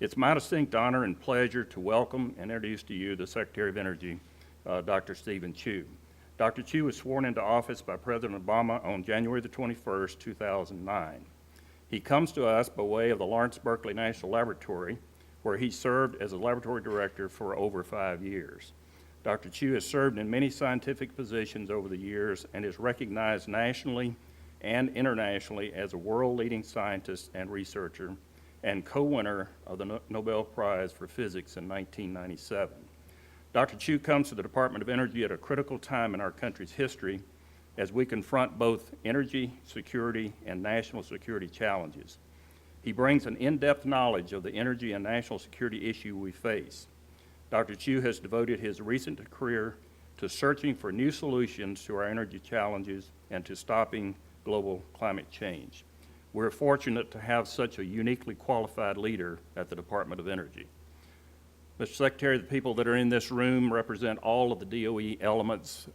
It's my distinct honor and pleasure to welcome and introduce to you the Secretary of Energy, Dr. Stephen Chu. Dr. Chu was sworn into office by President Obama on January the 21st, 2009. He comes to us by way of the Lawrence Berkeley National Laboratory, where he served as a laboratory director for over 5 years. Dr. Chu has served in many scientific positions over the years and is recognized nationally and internationally as a world-leading scientist and researcher and co-winner of the Nobel Prize for Physics in 1997. Dr. Chu comes to the Department of Energy at a critical time in our country's history as we confront both energy security and national security challenges. He brings an in-depth knowledge of the energy and national security issue we face. Dr. Chu has devoted his recent career to searching for new solutions to our energy challenges and to stopping global climate change. We're fortunate to have such a uniquely qualified leader at the Department of Energy. Mr. Secretary, the people that are in this room represent all of the DOE elements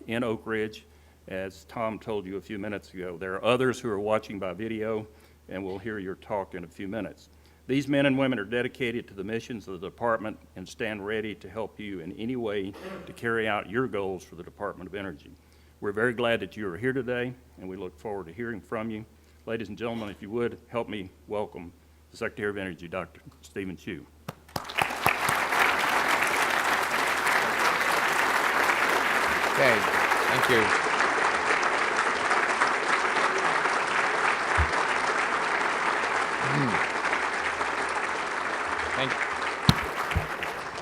in Oak Ridge. As Tom told you a few minutes ago, there are others who are watching by video, and we'll hear your talk in a few minutes. These men and women are dedicated to the missions of the department and stand ready to help you in any way to carry out your goals for the Department of Energy. We're very glad that you are here today, and we look forward to hearing from you. Ladies and gentlemen, if you would, help me welcome the Secretary of Energy, Dr. Stephen Chu. Okay, thank you.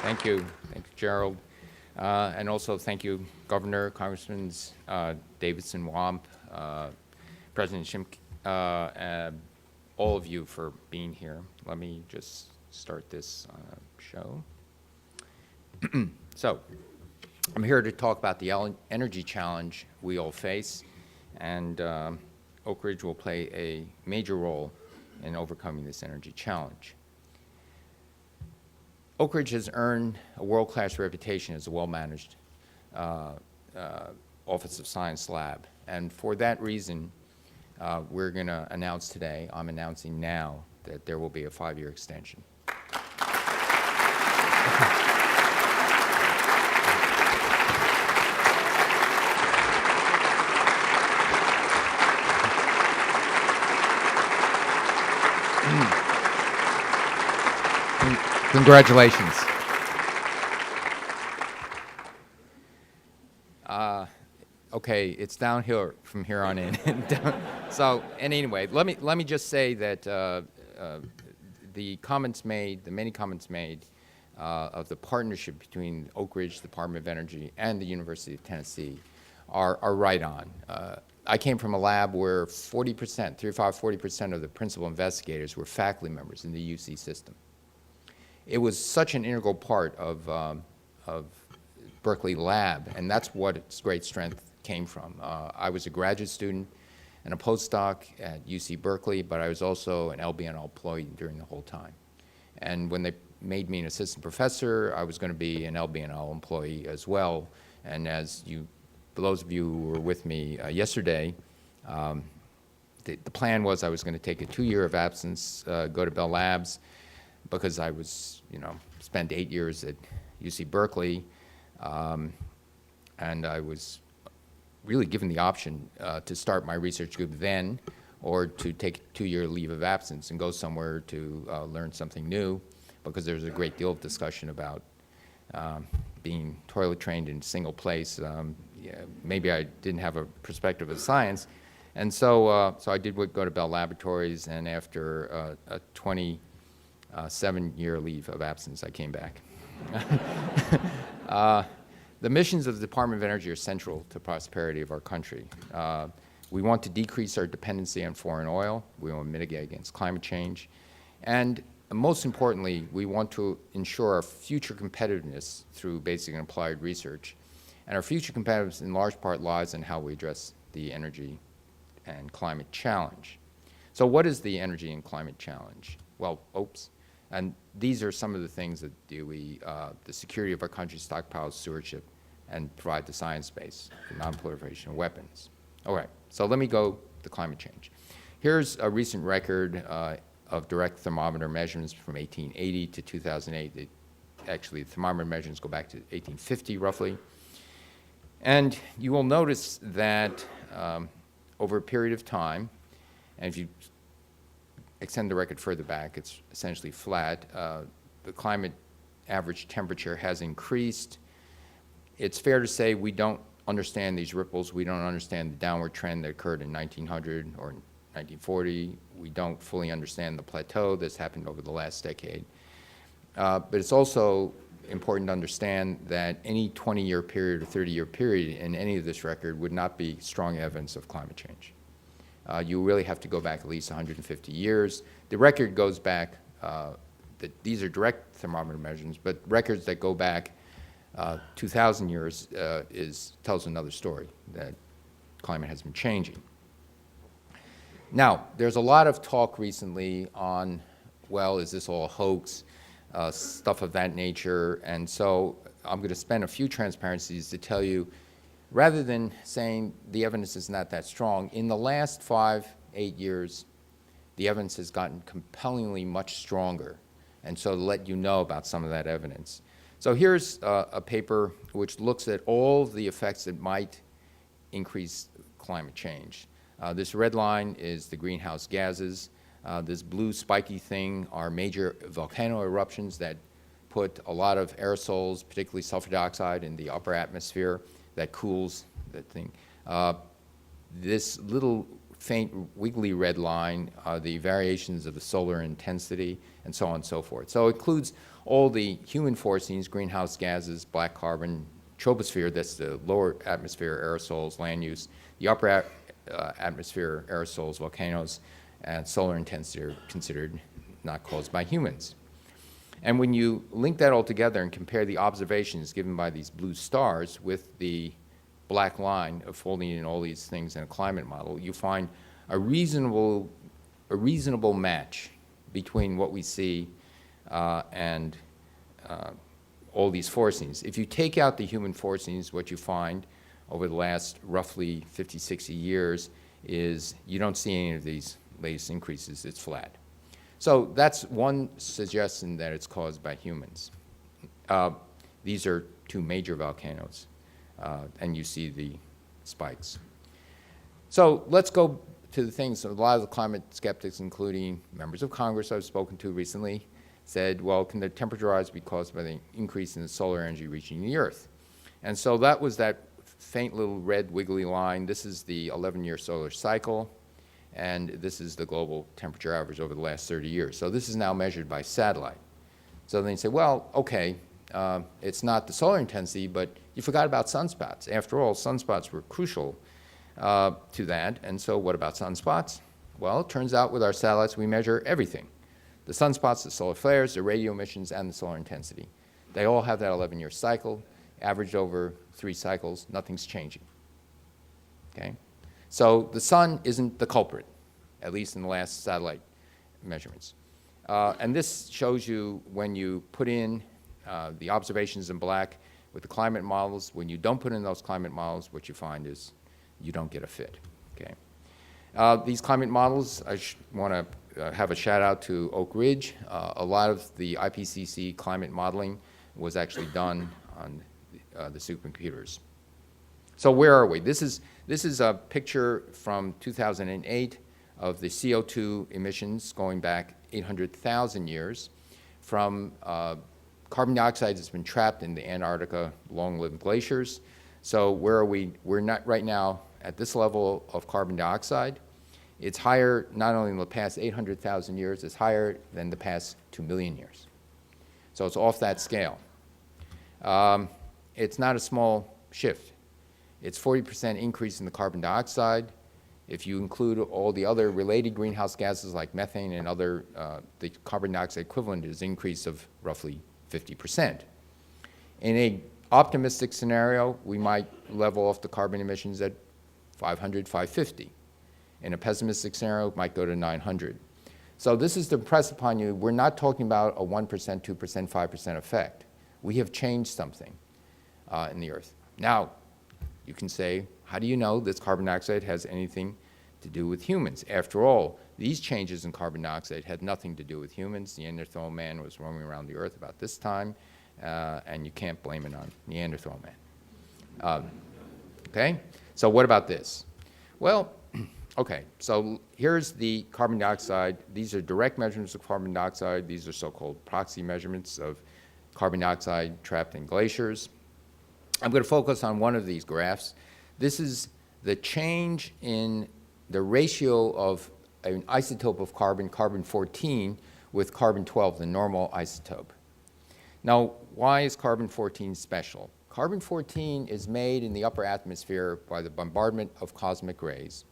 Thank you, Gerald. And also thank you, Governor, Congressman Davidson Wamp, President Shimkin, all of you for being here. Let me just start this show. So, I'm here to talk about the energy challenge we all face, and Oak Ridge will play a major role in overcoming this energy challenge. Oak Ridge has earned a world-class reputation as a well-managed Office of Science lab, and for that reason, we're going to announce today, I'm announcing now, that there will be a 5-year extension. Congratulations. Okay, it's downhill from here on in. So, and anyway, let me just say that the comments made, the many comments made of the partnership between Oak Ridge Department of Energy and the University of Tennessee are right on. I came from a lab where 40%, 40% of the principal investigators were faculty members in the UC system. It was such an integral part of Berkeley Lab, and that's what its great strength came from. I was a graduate student and a postdoc at UC Berkeley, but I was also an LBNL employee during the whole time. And when they made me an assistant professor, I was going to be an LBNL employee as well. And as you, for those of you who were with me yesterday, the plan was I was going to take a 2-year of absence, go to Bell Labs, because I was, spent 8 years at UC Berkeley, and I was really given the option to start my research group then, or to take a 2-year leave of absence and go somewhere to learn something new, because there's a great deal of discussion about being toilet trained in a single place. Maybe I didn't have a perspective of science, and so I did go to Bell Laboratories, and after a 7-year leave of absence, I came back. The missions of the Department of Energy are central to the prosperity of our country. We want to decrease our dependency on foreign oil. We want to mitigate against climate change. And most importantly, we want to ensure our future competitiveness through basic and applied research. And our future competitiveness in large part lies in how we address the energy and climate challenge. So what is the energy and climate challenge? Well, and these are some of the things that DOE, the security of our country's stockpiles, stewardship, and provide the science base for non-proliferation of weapons. All right, so let me go to climate change. Here's a recent record of direct thermometer measurements from 1880 to 2008. Actually, the thermometer measurements go back to 1850, roughly. And you will notice that over a period of time, and if you extend the record further back, it's essentially flat. The climate average temperature has increased. It's fair to say we don't understand these ripples. We don't understand the downward trend that occurred in 1900 or 1940. We don't fully understand the plateau that's happened over the last decade. But it's also important to understand that any 20-year period or 30-year period in any of this record would not be strong evidence of climate change. You really have to go back at least 150 years. The record goes back, these are direct thermometer measurements, but records that go back 2,000 years tells another story, that climate has been changing. Now, there's a lot of talk recently on, well, is this all a hoax, stuff of that nature, and so I'm going to spend a few transparencies to tell you, rather than saying the evidence is not that strong, in the last 5-8 years, the evidence has gotten compellingly much stronger, and so to let you know about some of that evidence. So here's a paper which looks at all the effects that might increase climate change. This red line is the greenhouse gases. This blue spiky thing are major volcano eruptions that put a lot of aerosols, particularly sulfur dioxide, in the upper atmosphere that cools that thing. This little faint wiggly red line are the variations of the solar intensity and so on and so forth. So it includes all the human forcings, greenhouse gases, black carbon, troposphere, that's the lower atmosphere aerosols, land use, the upper atmosphere aerosols, volcanoes, and solar intensity are considered not caused by humans. And when you link that all together and compare the observations given by these blue stars with the black line of folding in all these things in a climate model, you find a reasonable match between what we see and all these forcings. If you take out the human forcings, what you find over the last roughly 50, 60 years is you don't see any of these latest increases. It's flat. So that's one suggestion that it's caused by humans. These are two major volcanoes, and you see the spikes. So let's go to the things. So a lot of the climate skeptics, including members of Congress I've spoken to recently, said, well, can the temperature rise be caused by the increase in the solar energy reaching the Earth? And so that was that faint little red wiggly line. This is the 11-year solar cycle, and this is the global temperature average over the last 30 years. So this is now measured by satellite. So then you say, well, okay, it's not the solar intensity, but you forgot about sunspots. After all, sunspots were crucial to that, and so what about sunspots? Well, it turns out with our satellites we measure everything. The sunspots, the solar flares, the radio emissions, and the solar intensity. They all have that 11-year cycle, averaged over 3 cycles, nothing's changing, okay? So the sun isn't the culprit, at least in the last satellite measurements. And this shows you when you put in the observations in black with the climate models. When you don't put in those climate models, what you find is you don't get a fit, okay? These climate models, I want to have a shout out to Oak Ridge. A lot of the IPCC climate modeling was actually done on the supercomputers. So where are we? This is a picture from 2008 of the CO2 emissions going back 800,000 years from carbon dioxide that's been trapped in the Antarctica long-lived glaciers. So where are we? We're not right now at this level of carbon dioxide. It's higher not only in the past 800,000 years, it's higher than the past 2 million years. So it's off that scale. It's not a small shift. It's 40% increase in the carbon dioxide. If you include all the other related greenhouse gases like methane and other, the carbon dioxide equivalent is an increase of roughly 50%. In an optimistic scenario, we might level off the carbon emissions at 500, 550. In a pessimistic scenario, it might go to 900. So this is to impress upon you, we're not talking about a 1%, 2%, 5% effect. We have changed something in the Earth. Now, you can say, how do you know this carbon dioxide has anything to do with humans? After all, These changes in carbon dioxide had nothing to do with humans. Neanderthal man was roaming around the Earth about this time, and you can't blame it on Neanderthal man. Okay? So what about this? Well, okay, so here's the carbon dioxide. These are direct measurements of carbon dioxide. These are so-called proxy measurements of carbon dioxide trapped in glaciers. I'm going to focus on one of these graphs. This is the change in the ratio of an isotope of carbon, carbon-14, with carbon-12, the normal isotope. Now, why is carbon-14 special? Carbon-14 is made in the upper atmosphere by the bombardment of cosmic rays,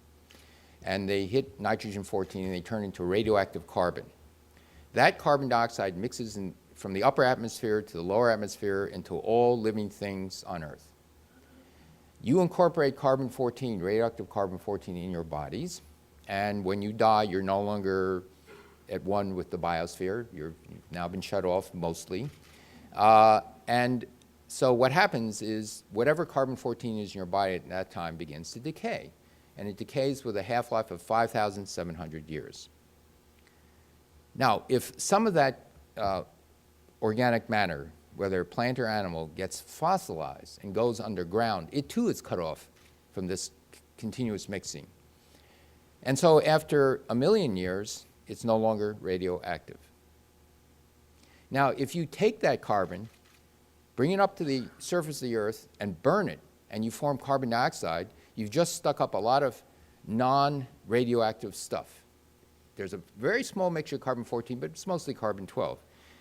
and they hit nitrogen-14 and they turn into radioactive carbon. That carbon dioxide mixes from the upper atmosphere to the lower atmosphere into all living things on Earth. You incorporate carbon-14, radioactive carbon-14 in your bodies, and when you die, you're no longer at one with the biosphere. You've now been shut off mostly. And so what happens is whatever carbon-14 is in your body at that time begins to decay, and it decays with a half-life of 5,700 years. Now, if some of that organic matter, whether plant or animal, gets fossilized and goes underground, it too is cut off from this continuous mixing. And so after 1 million years, it's no longer radioactive. Now, if you take that carbon, bring it up to the surface of the Earth, and burn it, and you form carbon dioxide, you've just stuck up a lot of non-radioactive stuff. There's a very small mixture of carbon-14, but it's mostly carbon-12.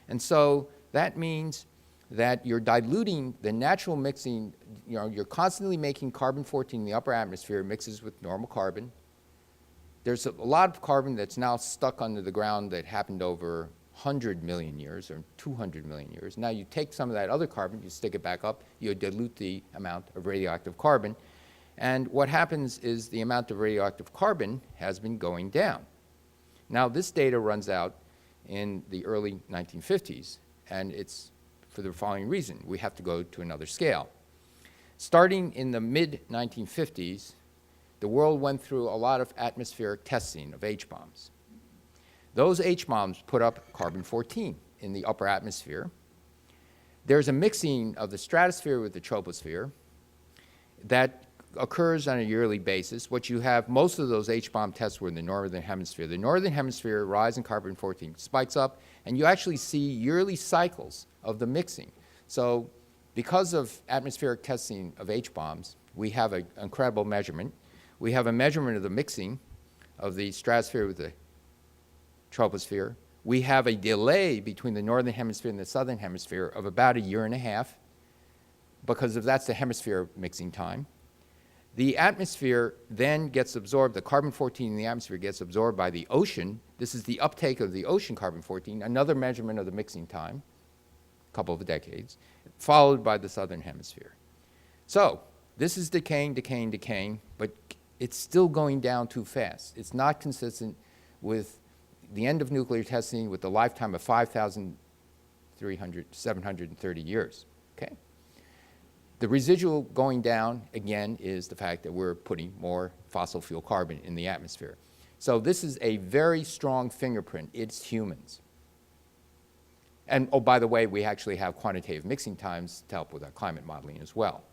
And so that means that you're diluting the natural mixing. You know, you're constantly making carbon-14 in the upper atmosphere, mixes with normal carbon. There's a lot of carbon that's now stuck under the ground that happened over 100 million years or 200 million years. Now you take some of that other carbon, you stick it back up, you dilute the amount of radioactive carbon, and what happens is the amount of radioactive carbon has been going down. Now this data runs out in the early 1950s, and it's for the following reason. We have to go to another scale. Starting in the mid-1950s, the world went through a lot of atmospheric testing of H-bombs. Those H-bombs put up carbon-14 in the upper atmosphere. There's a mixing of the stratosphere with the troposphere that occurs on a yearly basis. What you have, most of those H-bomb tests were in the northern hemisphere. The northern hemisphere rise in carbon-14 spikes up, and you actually see yearly cycles of the mixing. So because of atmospheric testing of H-bombs, we have an incredible measurement. We have a measurement of the mixing of the stratosphere with the troposphere. We have a delay between the northern hemisphere and the southern hemisphere of about 1.5 years because that's the hemisphere mixing time. The atmosphere then gets absorbed, the carbon-14 in the atmosphere gets absorbed by the ocean. This is the uptake of the ocean carbon-14, another measurement of the mixing time, a couple of decades, followed by the southern hemisphere. So this is decaying, decaying, decaying, but it's still going down too fast. It's not consistent with the end of nuclear testing with the lifetime of 5,730 years, okay? The residual going down, again, is the fact that we're putting more fossil fuel carbon in the atmosphere. So this is a very strong fingerprint. It's humans. And, oh, by the way, we actually have quantitative mixing times to help with our climate modeling as well.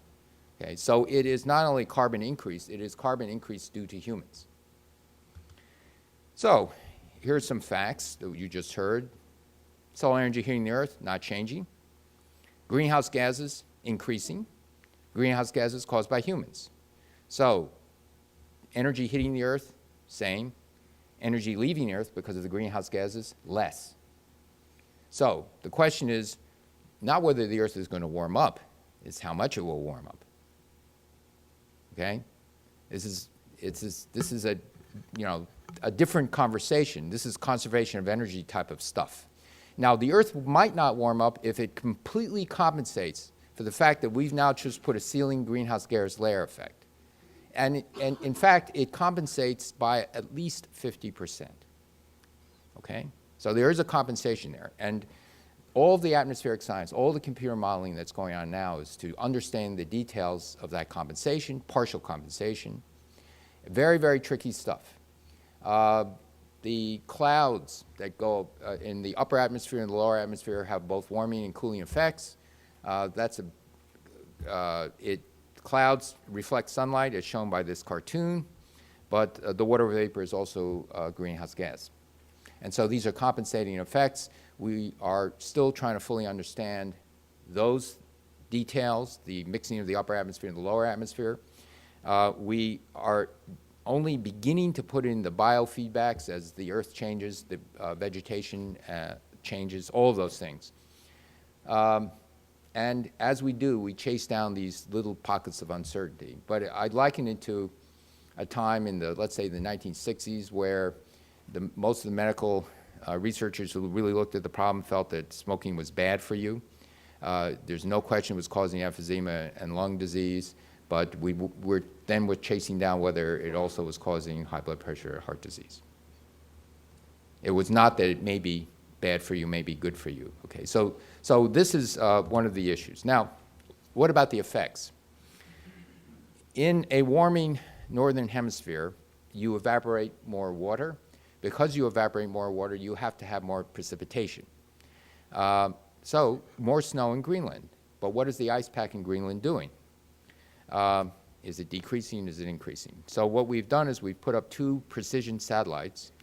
Okay, so it is not only carbon increase, it is carbon increase due to humans. So here's some facts that you just heard. Solar energy heating the Earth, not changing. Greenhouse gases, increasing. Greenhouse gases caused by humans. So energy hitting the Earth, same. Energy leaving the Earth because of the greenhouse gases, less. So the question is not whether the Earth is going to warm up, it's how much it will warm up. Okay? This is a, you know, a different conversation. This is conservation of energy type of stuff. Now, the Earth might not warm up if it completely compensates for the fact that we've now just put a ceiling greenhouse gas layer effect. And in fact, it compensates by at least 50%. Okay? So there is a compensation there. And all of the atmospheric science, all the computer modeling that's going on now is to understand the details of that compensation, partial compensation. Very, very tricky stuff. the clouds that go in the upper atmosphere and the lower atmosphere have both warming and cooling effects. Clouds reflect sunlight, as shown by this cartoon, but the water vapor is also a greenhouse gas. And so these are compensating effects. We are still trying to fully understand those details, the mixing of the upper atmosphere and the lower atmosphere. We are only beginning to put in the biofeedbacks as the earth changes, the vegetation changes, all of those things. And as we do, we chase down these little pockets of uncertainty. But I'd liken it to a time in the, let's say, the 1960s where most of the medical researchers who really looked at the problem felt that smoking was bad for you. There's no question it was causing emphysema and lung disease, but we're chasing down whether it also was causing high blood pressure or heart disease. It was not that it may be bad for you, may be good for you. Okay, so this is one of the issues. Now, what about the effects? In a warming northern hemisphere, you evaporate more water. Because you evaporate more water, you have to have more precipitation. So more snow in Greenland. But what is the ice pack in Greenland doing? Is it decreasing? Is it increasing? So what we've done is we've put up 2 precision satellites.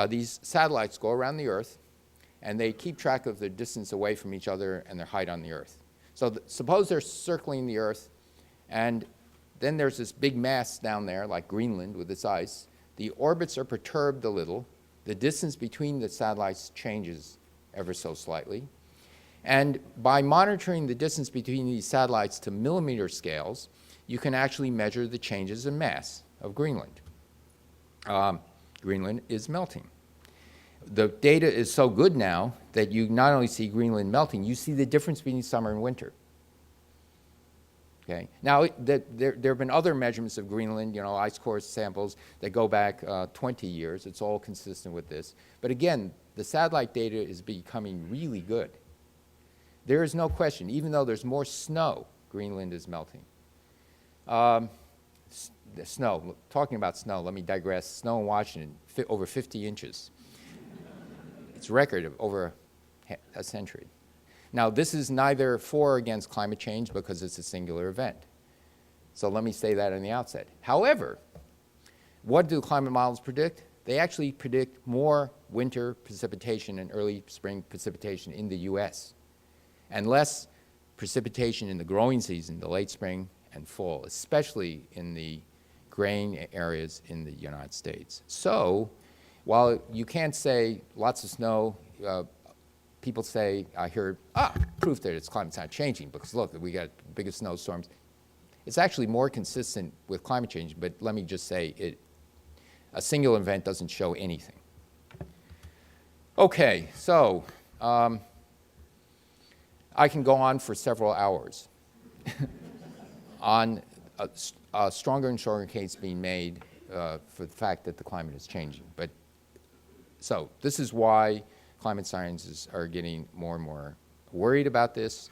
These satellites go around the Earth, and they keep track of their distance away from each other and their height on the Earth. So suppose they're circling the Earth, and then there's this big mass down there, like Greenland with its ice. The orbits are perturbed a little. The distance between the satellites changes ever so slightly. And by monitoring the distance between these satellites to millimeter scales, you can actually measure the changes in mass of Greenland. Greenland is melting. The data is so good now that you not only see Greenland melting, you see the difference between summer and winter. Okay. Now, there have been other measurements of Greenland, you know, ice core samples that go back 20 years. It's all consistent with this. But again, the satellite data is becoming really good. There is no question, even though there's more snow, Greenland is melting. The snow, talking about snow, let me digress. Snow in Washington, over 50 inches. It's a record of over a century. Now, this is neither for or against climate change because it's a singular event. So let me say that in the outset. However, what do climate models predict? They actually predict more winter precipitation and early spring precipitation in the U.S. and less precipitation in the growing season, the late spring and fall, especially in the grain areas in the United States. So while you can't say lots of snow, people say, I hear, proof that it's climate's not changing because look, we got the biggest snowstorms. It's actually more consistent with climate change, but let me just say a single event doesn't show anything. Okay, so I can go on for several hours on a stronger and stronger case being made for the fact that the climate is changing. But so this is why climate scientists are getting more and more worried about this,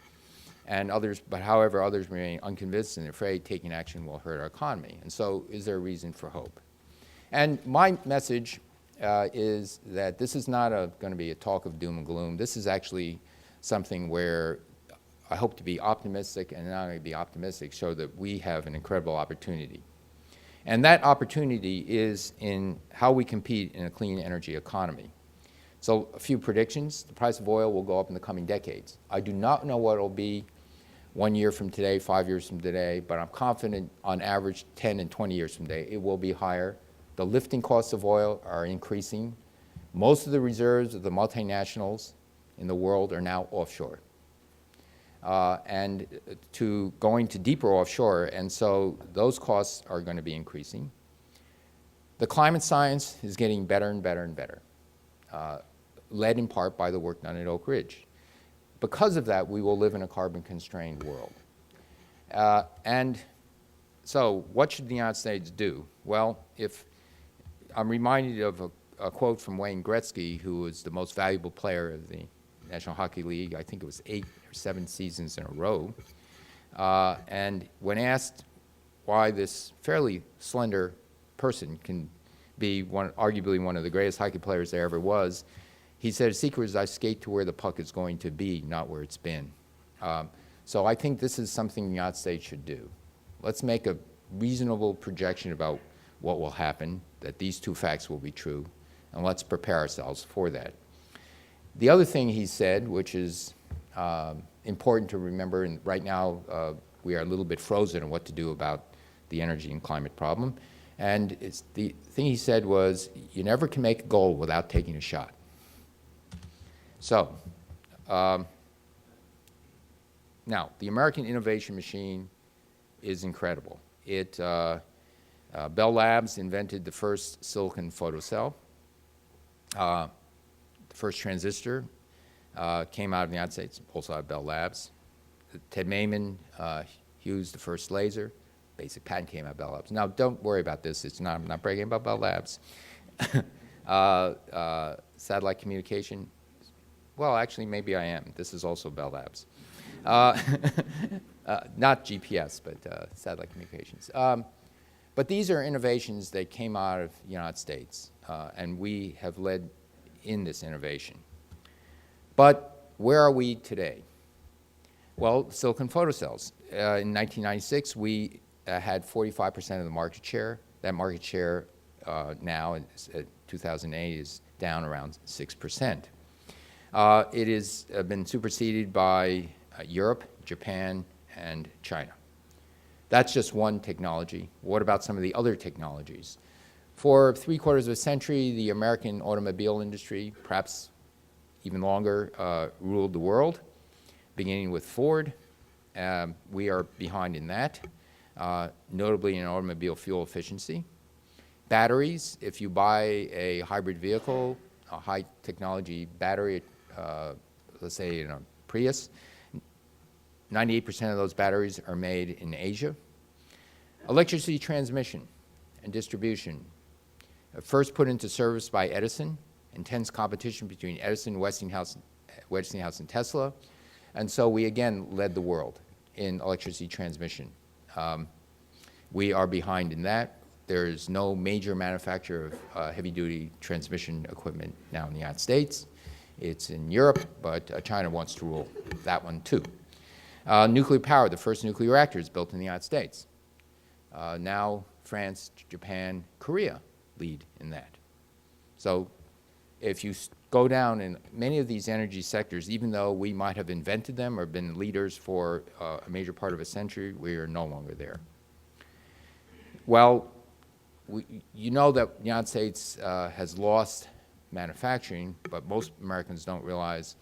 and others, but however, others remain unconvinced and afraid taking action will hurt our economy. And so is there a reason for hope? And my message is that this is not going to be a talk of doom and gloom. This is actually something where I hope to be optimistic, and not only be optimistic, show that we have an incredible opportunity. And that opportunity is in how we compete in a clean energy economy. So a few predictions. The price of oil will go up in the coming decades. I do not know what it will be 1 year from today, 5 years from today, but I'm confident on average 10 and 20 years from today it will be higher. The lifting costs of oil are increasing. Most of the reserves of the multinationals in the world are now offshore. And going to deeper offshore, and so those costs are going to be increasing. The climate science is getting better and better and better, led in part by the work done at Oak Ridge. Because of that, we will live in a carbon-constrained world. And so what should the United States do? Well, if I'm reminded of a quote from Wayne Gretzky, who was the most valuable player of the National Hockey League, I think it was 8 or 7 seasons in a row. And when asked why this fairly slender person can be arguably one of the greatest hockey players there ever was, he said, "A secret is I skate to where the puck is going to be, not where it's been." So I think this is something the United States should do. Let's make a reasonable projection about what will happen, that these two facts will be true, and let's prepare ourselves for that. The other thing he said, which is important to remember, and right now we are a little bit frozen on what to do about the energy and climate problem, and the thing he said was, you never can make a goal without taking a shot. So, now, the American innovation machine is incredible. Bell Labs invented the first silicon photocell. The first transistor came out of the United States, also out of Bell Labs. Ted Maiman used the first laser. Basic patent came out of Bell Labs. Now, don't worry about this. I'm not bragging about Bell Labs. Satellite communication. Well, actually, maybe I am. This is also Bell Labs. Not GPS, but satellite communications. But these are innovations that came out of the United States, and we have led in this innovation. But where are we today? Well, silicon photocells. In 1996, we had 45% of the market share. That market share now, in 2008, is down around 6%. It has been superseded by Europe, Japan, and China. That's just one technology. What about some of the other technologies? For 3/4 of a century, the American automobile industry, perhaps even longer, ruled the world, beginning with Ford. We are behind in that, notably in automobile fuel efficiency. Batteries, if you buy a hybrid vehicle, a high-technology battery, let's say in a Prius, 98% of those batteries are made in Asia. Electricity transmission and distribution, first put into service by Edison, intense competition between Edison, Westinghouse, and Tesla, and so we again led the world in electricity transmission. We are behind in that. There is no major manufacturer of heavy-duty transmission equipment now in the United States. It's in Europe, but China wants to rule that one too. Nuclear power, the first nuclear reactors built in the United States. Now France, Japan, Korea lead in that. So if you go down in many of these energy sectors, even though we might have invented them or been leaders for a major part of a century, we are no longer there. Well, you know that the United States has lost manufacturing, but most Americans don't realize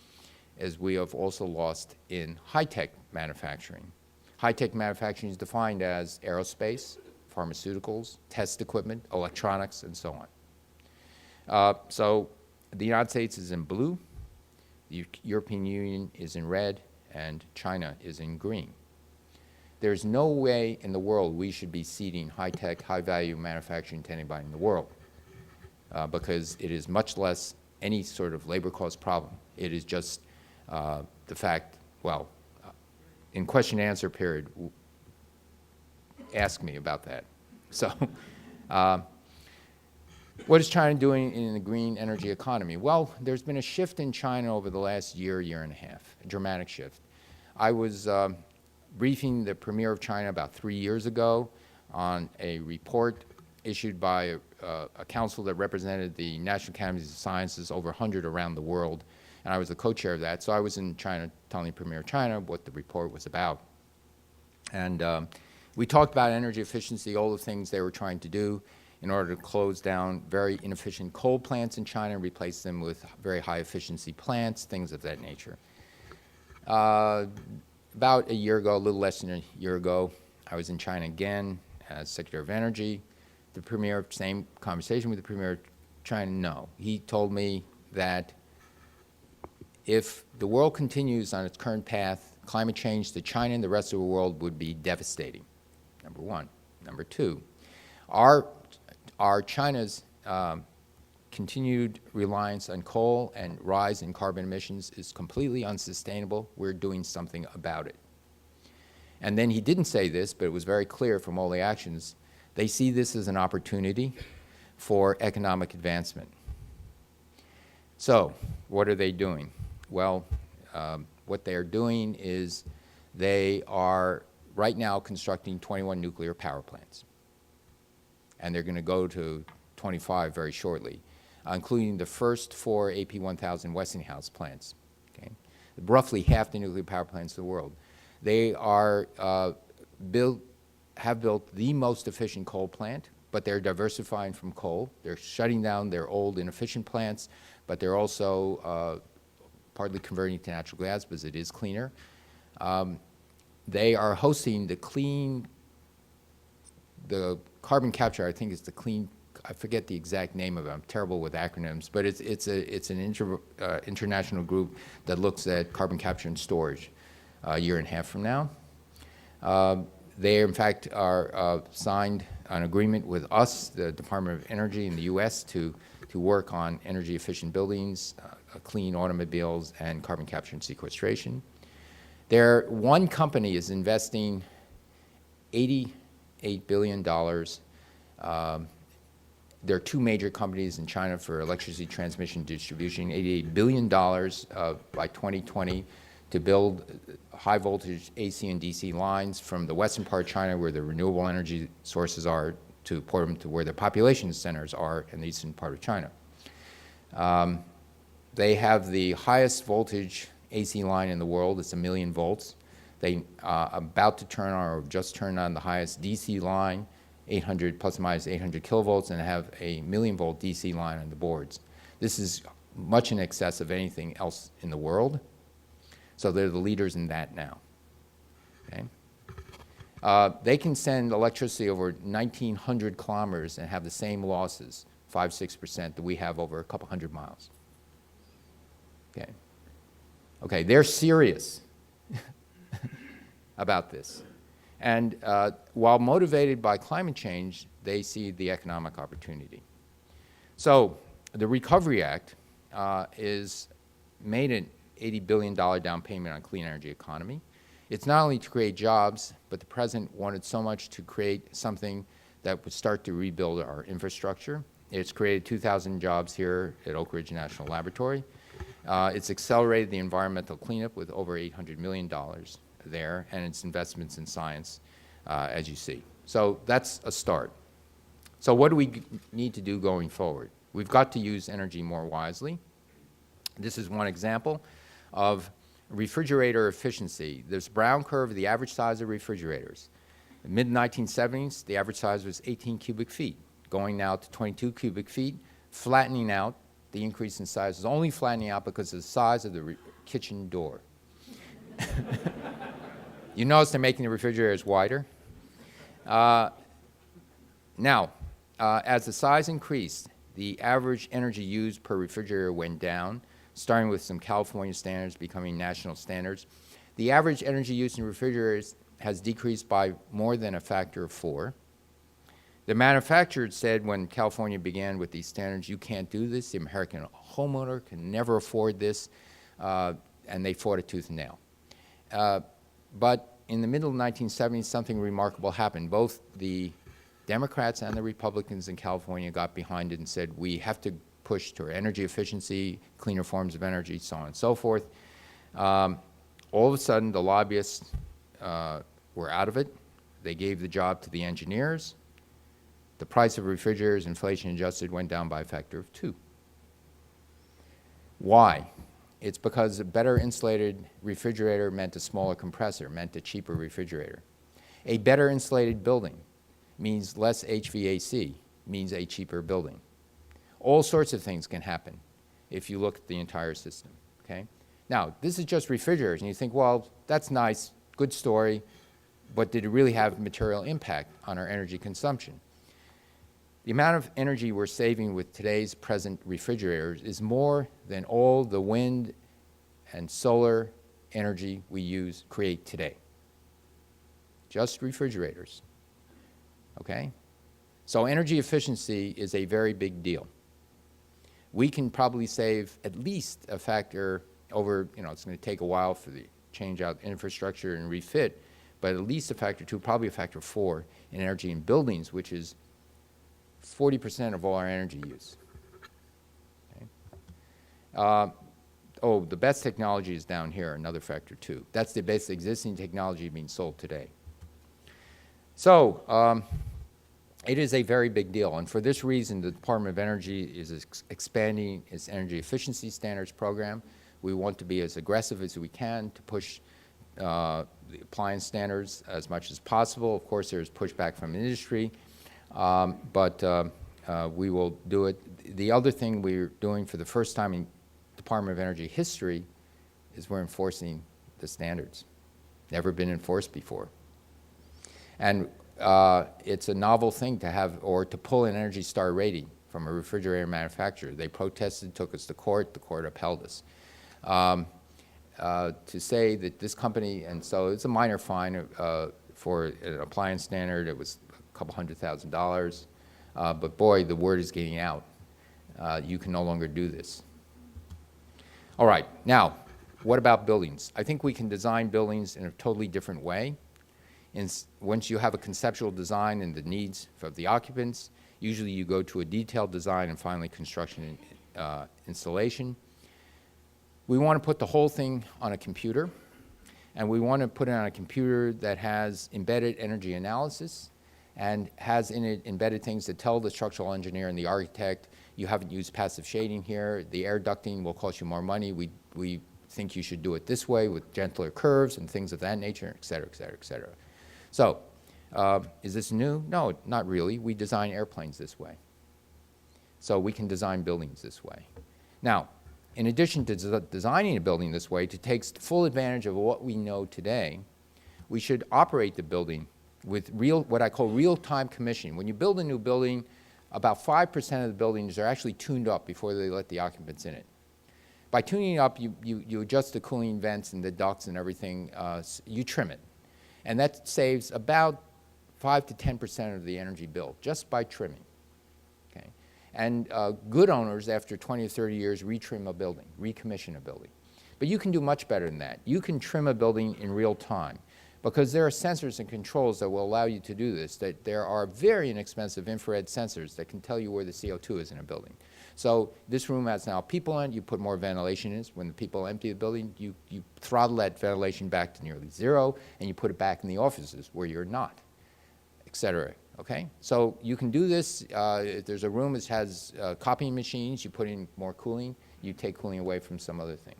is we have also lost in high-tech manufacturing. High-tech manufacturing is defined as aerospace, pharmaceuticals, test equipment, electronics, and so on. So the United States is in blue, the European Union is in red, and China is in green. There's no way in the world we should be ceding high-tech, high-value manufacturing to anybody in the world because it is much less any sort of labor cost problem. It is just the fact, well, in question and answer period, ask me about that. So what is China doing in the green energy economy? Well, there's been a shift in China over the last year and a half, a dramatic shift. I was briefing the Premier of China about 3 years ago on a report issued by a council that represented the National Academies of Sciences, over 100 around the world, and I was the co-chair of that. So I was in China telling the Premier of China what the report was about. And we talked about energy efficiency, all the things they were trying to do in order to close down very inefficient coal plants in China and replace them with very high-efficiency plants, things of that nature. About a year ago, a little less than a year ago, I was in China again as Secretary of Energy. The Premier, same conversation with the Premier of China, no. He told me that if the world continues on its current path, climate change to China and the rest of the world would be devastating, number one. Number two, our China's continued reliance on coal and rise in carbon emissions is completely unsustainable. We're doing something about it. And then he didn't say this, but it was very clear from all the actions. They see this as an opportunity for economic advancement. So, what are they doing? Well, what they are doing is they are right now constructing 21 nuclear power plants. And they're going to go to 25 very shortly, including the first 4 AP1000 Westinghouse plants, okay? Roughly half the nuclear power plants in the world. They are have built the most efficient coal plant, but they're diversifying from coal. They're shutting down their old inefficient plants, but they're also partly converting to natural gas because it is cleaner. They are hosting the carbon capture, I think it's the clean, I forget the exact name of it, I'm terrible with acronyms, but it's an international group that looks at carbon capture and storage a year and a half from now. They, in fact, are signed an agreement with us, the Department of Energy in the U.S., to work on energy-efficient buildings, clean automobiles, and carbon capture and sequestration. One company is investing $88 billion. There are 2 major companies in China for electricity transmission distribution, $88 billion by 2020 to build high-voltage AC and DC lines from the western part of China, where the renewable energy sources are, to port them to where the population centers are in the eastern part of China. They have the highest voltage AC line in the world. It's 1 million volts. They are about to turn on, or just turned on, the highest DC line, 800 plus or minus 800 kilovolts, and have a 1 million volt DC line on the boards. This is much in excess of anything else in the world. So they're the leaders in that now. Okay? They can send electricity over 1,900 kilometers and have the same losses, 5–6%, that we have over a couple hundred miles. Okay. Okay, they're serious about this. And while motivated by climate change, they see the economic opportunity. So the Recovery Act is made an $80 billion down payment on clean energy economy. It's not only to create jobs, but the President wanted so much to create something that would start to rebuild our infrastructure. It's created 2,000 jobs here at Oak Ridge National Laboratory. It's accelerated the environmental cleanup with over $800 million there, and its investments in science, as you see. So that's a start. So what do we need to do going forward? We've got to use energy more wisely. This is one example of refrigerator efficiency. This brown curve, the average size of refrigerators. In the mid-1970s, the average size was 18 cubic feet, going now to 22 cubic feet, flattening out. The increase in size is only flattening out because of the size of the kitchen door. You notice they're making the refrigerators wider. Now, as the size increased, the average energy used per refrigerator went down, starting with some California standards becoming national standards. The average energy used in refrigerators has decreased by more than a factor of 4. The manufacturers said when California began with these standards, you can't do this. The American homeowner can never afford this, and they fought it tooth and nail. But in the middle of the 1970s, something remarkable happened. Both the Democrats and the Republicans in California got behind it and said, we have to push toward energy efficiency, cleaner forms of energy, so on and so forth. All of a sudden, the lobbyists were out of it. They gave the job to the engineers. The price of refrigerators, inflation adjusted, went down by a factor of 2. Why? It's because a better insulated refrigerator meant a smaller compressor, meant a cheaper refrigerator. A better insulated building means less HVAC, means a cheaper building. All sorts of things can happen if you look at the entire system, okay? Now, this is just refrigerators, and you think, well, that's nice, good story, but did it really have material impact on our energy consumption? The amount of energy we're saving with today's present refrigerators is more than all the wind and solar energy we create today. Just refrigerators, okay? So energy efficiency is a very big deal. We can probably save at least a factor over, it's going to take a while for the change out infrastructure and refit, but at least a factor 2, probably a factor 4 in energy in buildings, which is 40% of all our energy use. Okay? Oh, the best technology is down here, another factor too. That's the best existing technology being sold today. So it is a very big deal, and for this reason, the Department of Energy is expanding its energy efficiency standards program. We want to be as aggressive as we can to push the appliance standards as much as possible. Of course, there's pushback from industry, but we will do it. The other thing we're doing for the first time in Department of Energy history is we're enforcing the standards. Never been enforced before. And it's a novel thing to have, or to pull an Energy Star rating from a refrigerator manufacturer. They protested, took us to court, the court upheld us. To say that this company, and so it's a minor fine for an appliance standard, it was a couple $100,000, but boy, the word is getting out. You can no longer do this. All right, now, what about buildings? I think we can design buildings in a totally different way. Once you have a conceptual design and the needs of the occupants, usually you go to a detailed design and finally construction and installation. We want to put the whole thing on a computer, and we want to put it on a computer that has embedded energy analysis and has in it embedded things that tell the structural engineer and the architect, you haven't used passive shading here, the air ducting will cost you more money, we think you should do it this way with gentler curves and things of that nature, et cetera, et cetera, et cetera. So, is this new? No, not really. We design airplanes this way. So we can design buildings this way. Now, in addition to designing a building this way, to take full advantage of what we know today, we should operate the building with what I call real-time commissioning. When you build a new building, about 5% of the buildings are actually tuned up before they let the occupants in it. By tuning it up, you adjust the cooling vents and the ducts and everything, you trim it. And that saves about 5 to 10% of the energy bill just by trimming. Okay? And good owners, after 20 or 30 years, retrim a building, recommission a building. But you can do much better than that. You can trim a building in real time because there are sensors and controls that will allow you to do this. That there are very inexpensive infrared sensors that can tell you where the CO2 is in a building. So this room has now people in it, you put more ventilation in it. When the people empty the building, you throttle that ventilation back to nearly zero, and you put it back in the offices where you're not, et cetera, okay? So you can do this. If there's a room that has copying machines, you put in more cooling, you take cooling away from some other thing.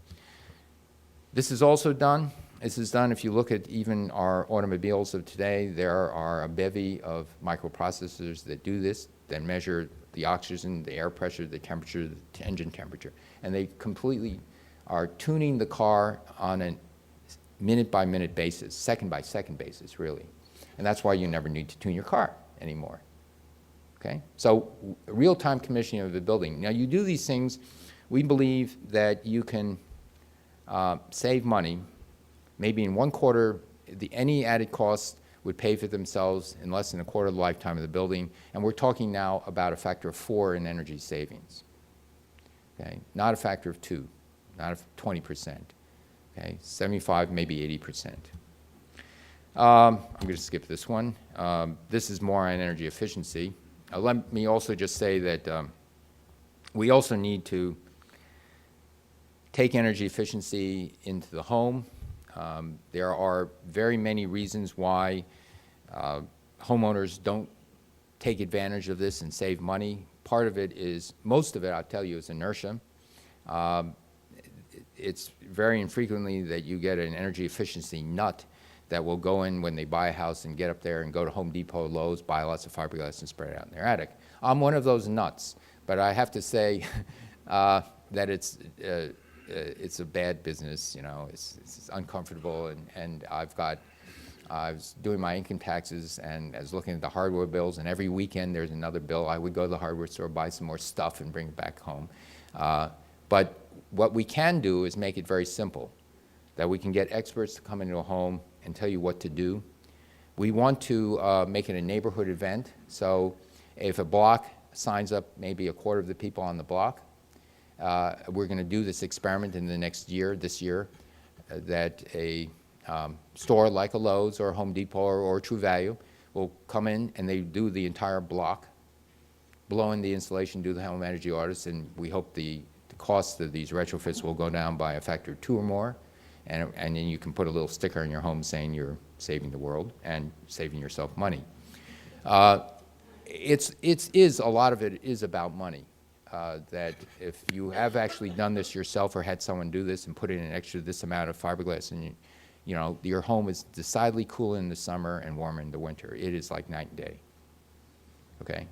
This is also done. This is done if you look at even our automobiles of today, there are a bevy of microprocessors that do this, that measure the oxygen, the air pressure, the temperature, the engine temperature. And they completely are tuning the car on a minute-by-minute basis, second-by-second basis, really. And that's why you never need to tune your car anymore. Okay? So real-time commissioning of the building. Now, you do these things, we believe that you can save money. Maybe in 1/4, any added costs would pay for themselves in less than 1/4 of the lifetime of the building. And we're talking now about a factor of 4 in energy savings. Okay? Not a factor of 2, not of 20%. Okay? 75, maybe 80%. I'm going to skip this one. This is more on energy efficiency. Let me also just say that we also need to take energy efficiency into the home. There are very many reasons why homeowners don't take advantage of this and save money. Part of it is, most of it, I'll tell you, is inertia. It's very infrequently that you get an energy efficiency nut that will go in when they buy a house and get up there and go to Home Depot, Lowe's, buy lots of fiberglass and spread it out in their attic. I'm one of those nuts, but I have to say that it's a bad business, you know, it's uncomfortable, and I was doing my income taxes, and I was looking at the hardware bills, and every weekend there's another bill. I would go to the hardware store, buy some more stuff, and bring it back home. But what we can do is make it very simple, that we can get experts to come into a home and tell you what to do. We want to make it a neighborhood event, so if a block signs up maybe 1/4 of the people on the block, we're going to do this experiment in the next year, this year, that a store like a Lowe's or a Home Depot or True Value will come in and they do the entire block blow in the installation, do the home energy audits, and we hope the cost of these retrofits will go down by a factor of 2 or more, and then you can put a little sticker in your home saying you're saving the world and saving yourself money. A lot of it is about money. That if you have actually done this yourself or had someone do this and put in an extra this amount of fiberglass, and you know your home is decidedly cool in the summer and warm in the winter. It is like night and day. Okay,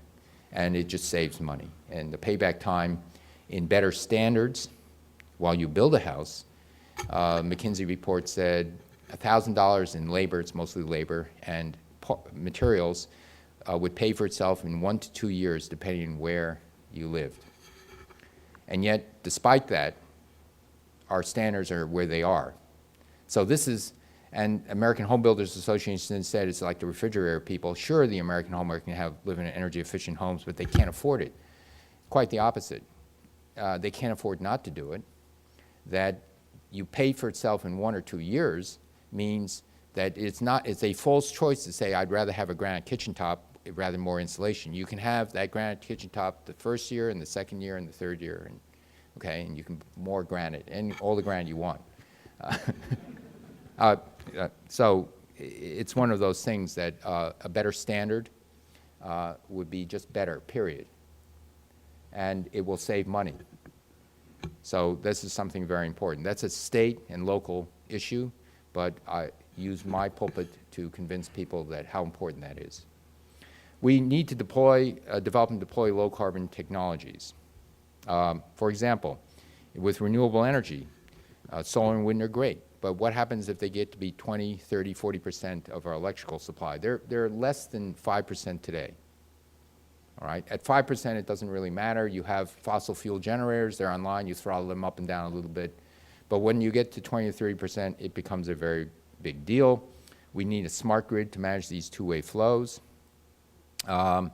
and it just saves money. And the payback time in better standards while you build a house, McKinsey report said $1,000 in labor, it's mostly labor, and materials would pay for itself in 1 to 2 years depending on where you lived. And yet, despite that, our standards are where they are. So this is, and American Home Builders Association said it's like the refrigerator people. Sure, the American homeowner can live in energy efficient homes, but they can't afford it. Quite the opposite. They can't afford not to do it. That you pay for itself in 1 or 2 years means that it's a false choice to say I'd rather have a granite kitchen top rather than more insulation. You can have that granite kitchen top the first year and the second year and the third year, and okay, and you can more granite and all the granite you want. So it's one of those things that a better standard would be just better, period, and it will save money. So this is something very important. That's a state and local issue, but I use my pulpit to convince people that how important that is. We need to develop and deploy low-carbon technologies. For example, with renewable energy, solar and wind are great, but what happens if they get to be 20, 30, 40% of our electrical supply? They're less than 5% today. All right? At 5%, it doesn't really matter. You have fossil fuel generators, they're online, you throttle them up and down a little bit. But when you get to 20 or 30%, it becomes a very big deal. We need a smart grid to manage these two-way flows. We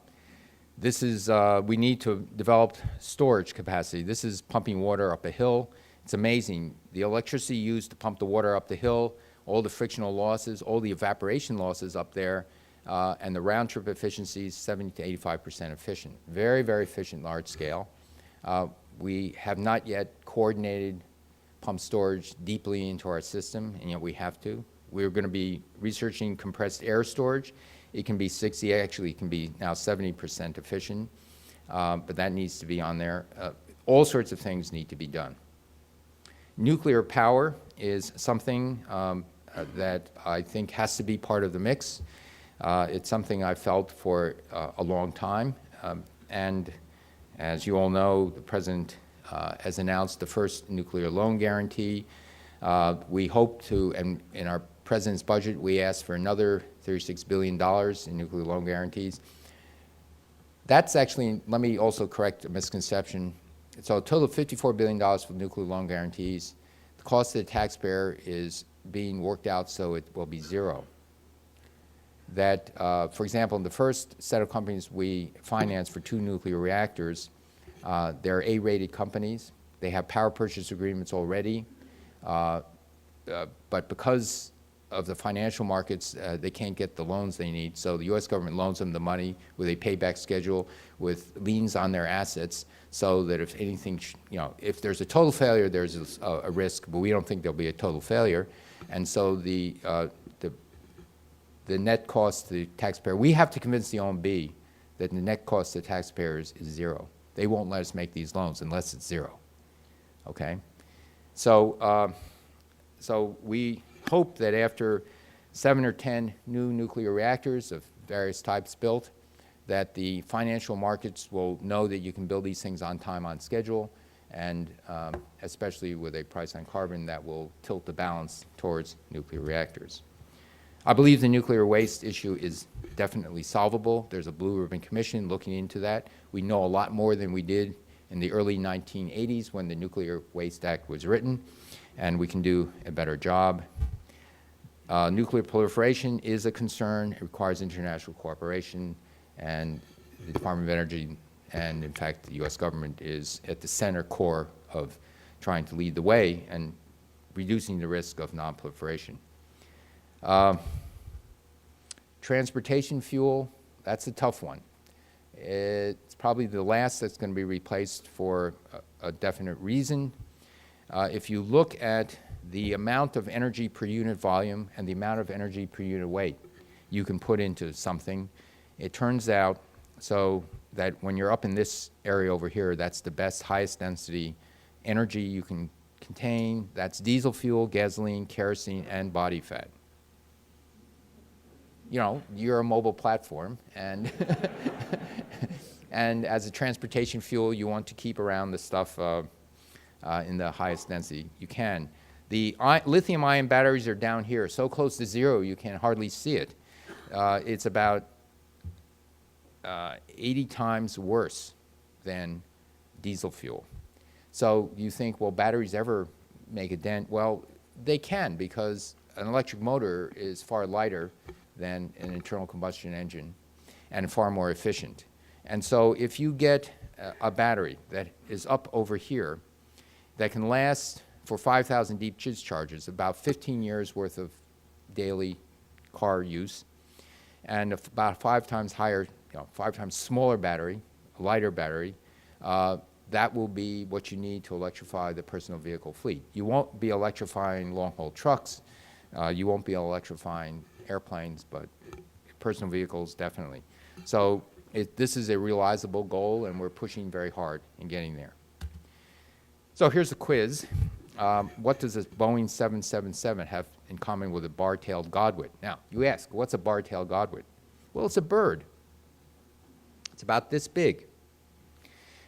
need to develop storage capacity. This is pumping water up a hill. It's amazing. The electricity used to pump the water up the hill, all the frictional losses, all the evaporation losses up there, and the round-trip efficiency is 70 to 85% efficient. Very, very efficient, large scale. We have not yet coordinated pump storage deeply into our system, and yet we have to. We're going to be researching compressed air storage. It can be 60, actually it can be now 70% efficient, but that needs to be on there. All sorts of things need to be done. Nuclear power is something that I think has to be part of the mix. It's something I've felt for a long time, and as you all know, the President has announced the first nuclear loan guarantee. We hope to, and in our President's budget, we asked for another $36 billion in nuclear loan guarantees. That's actually, let me also correct a misconception. So a total of $54 billion for nuclear loan guarantees. The cost to the taxpayer is being worked out so it will be zero. That, for example, in the first set of companies we financed for 2 nuclear reactors, they're A-rated companies. They have power purchase agreements already, but because of the financial markets, they can't get the loans they need. So the U.S. government loans them the money with a payback schedule with liens on their assets so that if anything, if there's a total failure, there's a risk, but we don't think there'll be a total failure. And so the net cost to the taxpayer, we have to convince the OMB that the net cost to taxpayers is zero. They won't let us make these loans unless it's zero, okay? So, so we hope that after 7 or 10 new nuclear reactors of various types built, that the financial markets will know that you can build these things on time, on schedule, and especially with a price on carbon that will tilt the balance towards nuclear reactors. I believe the nuclear waste issue is definitely solvable. There's a Blue Ribbon Commission looking into that. We know a lot more than we did in the early 1980s when the Nuclear Waste Act was written, and we can do a better job. Nuclear proliferation is a concern. It requires international cooperation, and the Department of Energy and, in fact, the U.S. government is at the center core of trying to lead the way and reducing the risk of non-proliferation. Transportation fuel, that's a tough one. It's probably the last that's going to be replaced for a definite reason. If you look at the amount of energy per unit volume and the amount of energy per unit weight you can put into something, it turns out so that when you're up in this area over here, that's the best, highest density energy you can contain. That's diesel fuel, gasoline, kerosene, and body fat. You know, you're a mobile platform, and and as a transportation fuel, you want to keep around the stuff in the highest density you can. The lithium-ion batteries are down here, so close to zero you can hardly see it. It's about 80 times worse than diesel fuel. So you think, well, batteries ever make a dent? Well, they can, because an electric motor is far lighter than an internal combustion engine and far more efficient. And so if you get a battery that is up over here that can last for 5,000 deep discharges, about 15 years worth of daily car use, and about 5 times higher, 5 times smaller battery, a lighter battery, that will be what you need to electrify the personal vehicle fleet. You won't be electrifying long-haul trucks, you won't be electrifying airplanes, but personal vehicles definitely. So this is a realizable goal, and we're pushing very hard in getting there. So here's a quiz. What does this Boeing 777 have in common with a bar-tailed godwit? Now, you ask, what's a bar-tailed godwit? Well, it's a bird. It's about this big.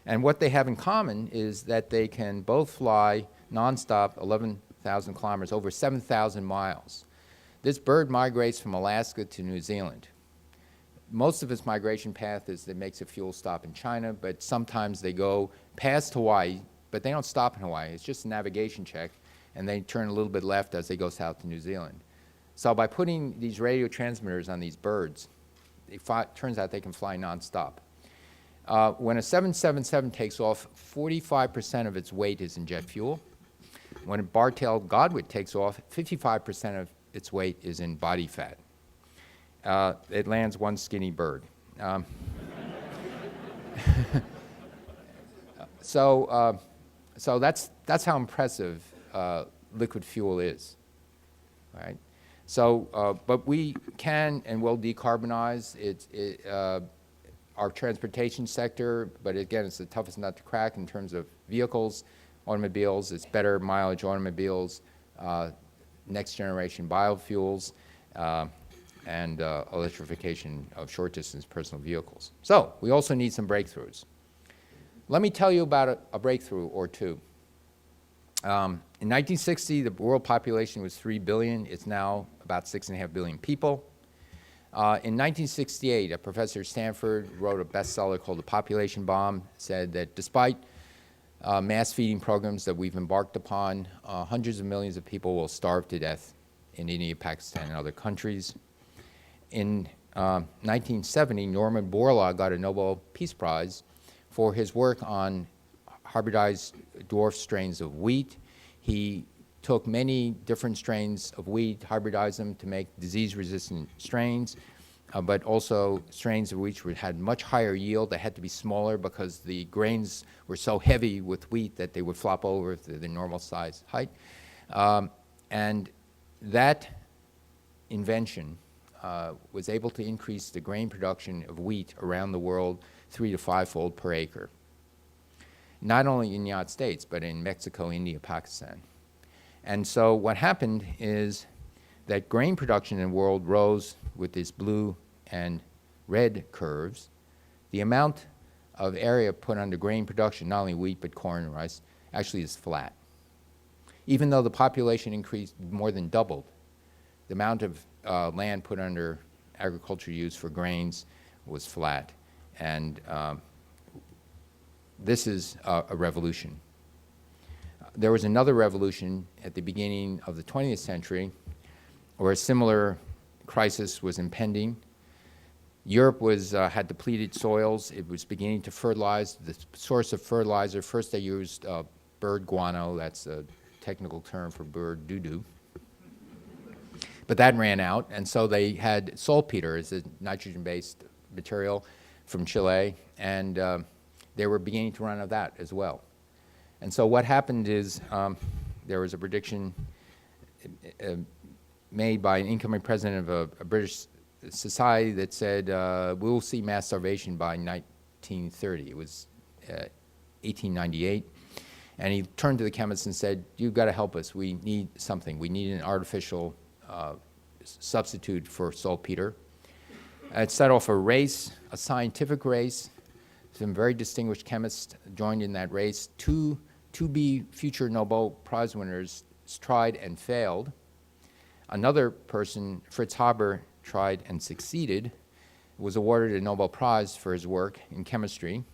And what they have in common is that they can both fly nonstop 11,000 kilometers, over 7,000 miles. This bird migrates from Alaska to New Zealand. Most of its migration path is that it makes a fuel stop in China, but sometimes they go past Hawaii, but they don't stop in Hawaii. It's just a navigation check, and they turn a little bit left as they go south to New Zealand. So by putting these radio transmitters on these birds, it turns out they can fly nonstop. When a 777 takes off, 45% of its weight is in jet fuel. When a bar-tailed godwit takes off, 55% of its weight is in body fat. It lands one skinny bird. So that's how impressive liquid fuel is, right? So, but we can and will decarbonize our transportation sector, but again, it's the toughest nut to crack in terms of vehicles, automobiles. It's better mileage automobiles, next generation biofuels, and electrification of short distance personal vehicles. So we also need some breakthroughs. Let me tell you about a breakthrough or two. In 1960, the world population was 3 billion. It's now about 6.5 billion people. In 1968, a professor at Stanford wrote a bestseller called The Population Bomb, said that despite mass feeding programs that we've embarked upon, hundreds of millions of people will starve to death in India, Pakistan, and other countries. In 1970, Norman Borlaug got a Nobel Peace Prize for his work on hybridized dwarf strains of wheat. He took many different strains of wheat, hybridized them to make disease-resistant strains, but also strains of wheat which had much higher yield. They had to be smaller because the grains were so heavy with wheat that they would flop over to the normal size height. And that invention was able to increase the grain production of wheat around the world 3 to 5-fold per acre. Not only in the United States, but in Mexico, India, Pakistan. And so what happened is that grain production in the world rose with these blue and red curves. The amount of area put under grain production, not only wheat but corn and rice, actually is flat. Even though the population increased more than doubled, the amount of land put under agriculture use for grains was flat. And this is a revolution. There was another revolution at the beginning of the 20th century where a similar crisis was impending. Europe had depleted soils. It was beginning to fertilize. The source of fertilizer, first they used bird guano. That's a technical term for bird doo-doo. But that ran out, and so they had saltpeter as a nitrogen-based material. from Chile, and they were beginning to run out of that as well. And so what happened is there was a prediction made by an incoming president of a British society that said we'll see mass starvation by 1930. It was 1898. And he turned to the chemists and said, you've got to help us. We need something. We need an artificial substitute for saltpeter. It set off a race, a scientific race. Some very distinguished chemists joined in that race. Two to-be future Nobel Prize winners tried and failed. Another person, Fritz Haber, tried and succeeded, was awarded a Nobel Prize for his work in chemistry.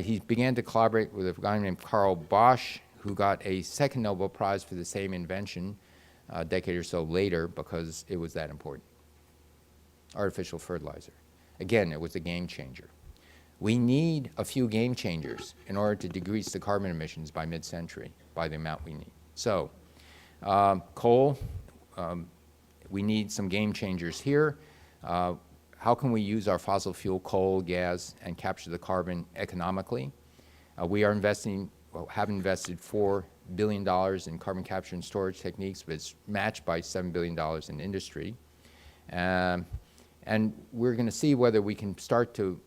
He began to collaborate with a guy named Carl Bosch, who got a second Nobel Prize for the same invention a decade or so later because it was that important. Artificial fertilizer. Again, it was a game changer. We need a few game changers in order to decrease the carbon emissions by mid-century, by the amount we need. So, coal, we need some game changers here. How can we use our fossil fuel, coal, gas, and capture the carbon economically? We are investing, well, have invested $4 billion in carbon capture and storage techniques, but it's matched by $7 billion in industry. And we're going to see whether we can start to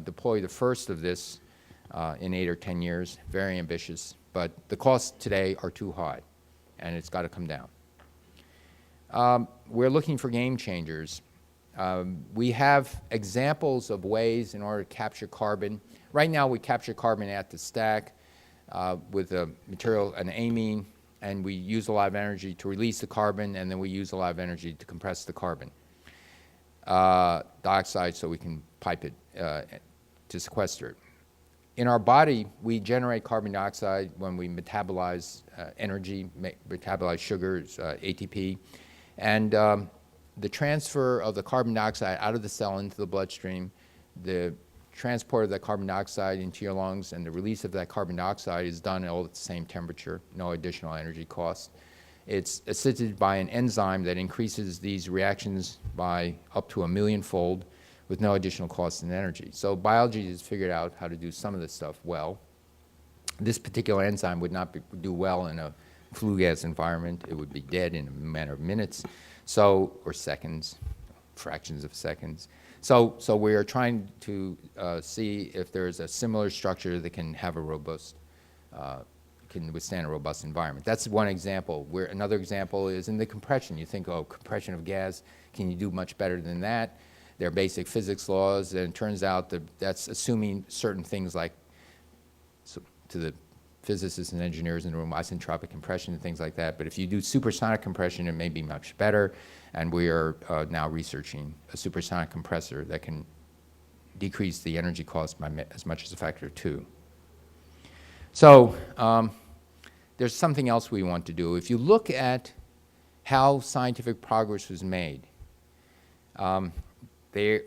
deploy the first of this in 8 or 10 years. Very ambitious, but the costs today are too high, and it's got to come down. We're looking for game changers. We have examples of ways in order to capture carbon. Right now, we capture carbon at the stack with a material, an amine, and we use a lot of energy to release the carbon, and then we use a lot of energy to compress the carbon dioxide so we can pipe it to sequester it. In our body, we generate carbon dioxide when we metabolize energy, metabolize sugars, ATP, and the transfer of the carbon dioxide out of the cell into the bloodstream, the transport of that carbon dioxide into your lungs, and the release of that carbon dioxide is done all at the same temperature, no additional energy cost. It's assisted by an enzyme that increases these reactions by up to 1,000,000-fold with no additional cost in energy. So biology has figured out how to do some of this stuff well. This particular enzyme would not do well in a flue gas environment. It would be dead in a matter of minutes. So, or seconds, fractions of seconds. So we are trying to see if there's a similar structure that can have a robust, can withstand a robust environment. That's one example. Where another example is in the compression. You think, oh, compression of gas, can you do much better than that? There are basic physics laws, and it turns out that that's assuming certain things like, so to the physicists and engineers in the room, isentropic compression and things like that. But if you do supersonic compression, it may be much better. And we are now researching a supersonic compressor that can decrease the energy cost by as much as a factor of 2. So there's something else we want to do. If you look at how scientific progress was made, they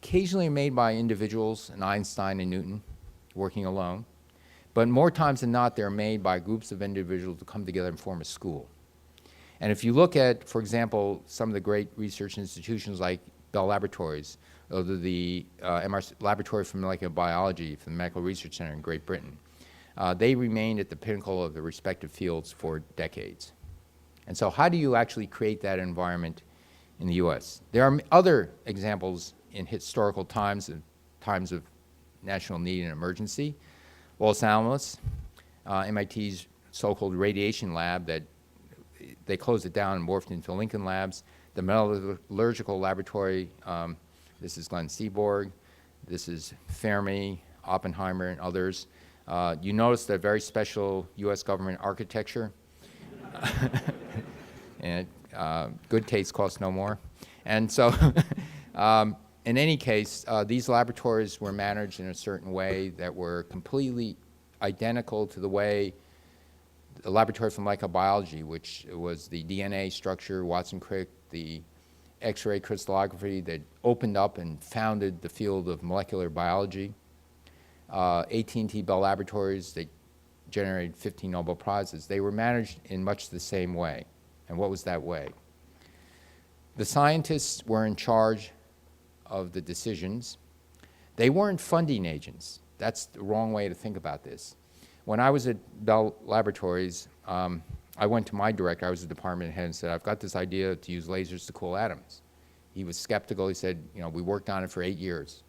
occasionally made by individuals, and Einstein and Newton, working alone. But more times than not, they're made by groups of individuals who come together and form a school. And if you look at, for example, some of the great research institutions like Bell Laboratories, or the MR Laboratory for Molecular Biology from the Medical Research Center in Great Britain, they remained at the pinnacle of their respective fields for decades. And so how do you actually create that environment in the U.S.? There are other examples in historical times of national need and emergency. Los Alamos, MIT's so-called radiation lab that they closed it down and morphed into Lincoln Labs. The metallurgical laboratory, this is Glenn Seaborg, this is Fermi, Oppenheimer, and others. You notice that very special U.S. government architecture. And good taste costs no more. And so in any case, these laboratories were managed in a certain way that were completely identical to the way the Laboratory for Molecular Biology, which was the DNA structure, Watson-Crick, the X-ray crystallography that opened up and founded the field of molecular biology. AT&T Bell Laboratories, they generated 15 Nobel Prizes. They were managed in much the same way. And what was that way? The scientists were in charge of the decisions. They weren't funding agents. That's the wrong way to think about this. When I was at Bell Laboratories, I went to my director, I was the department head, and said, I've got this idea to use lasers to cool atoms. He was skeptical. He said, you know, we worked on it for 8 years.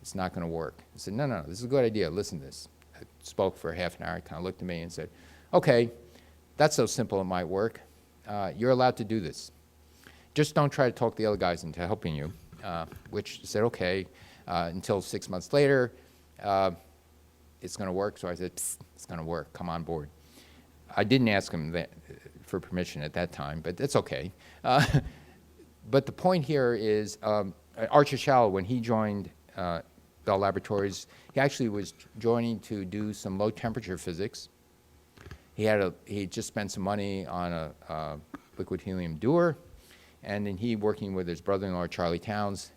It's not going to work. I said, no, this is a good idea. Listen to this. I spoke for half an hour. He kind of looked at me and said, okay, that's so simple it might work. You're allowed to do this. Just don't try to talk the other guys into helping you, which said, okay, until 6 months later, it's going to work. So I said, it's going to work. Come on board. I didn't ask him that, for permission at that time, but it's okay. But the point here is Archer Shallow, when he joined Bell Laboratories, he actually was joining to do some low temperature physics. He had just spent some money on a liquid helium Dewar, and then he, working with his brother-in-law Charlie Towns,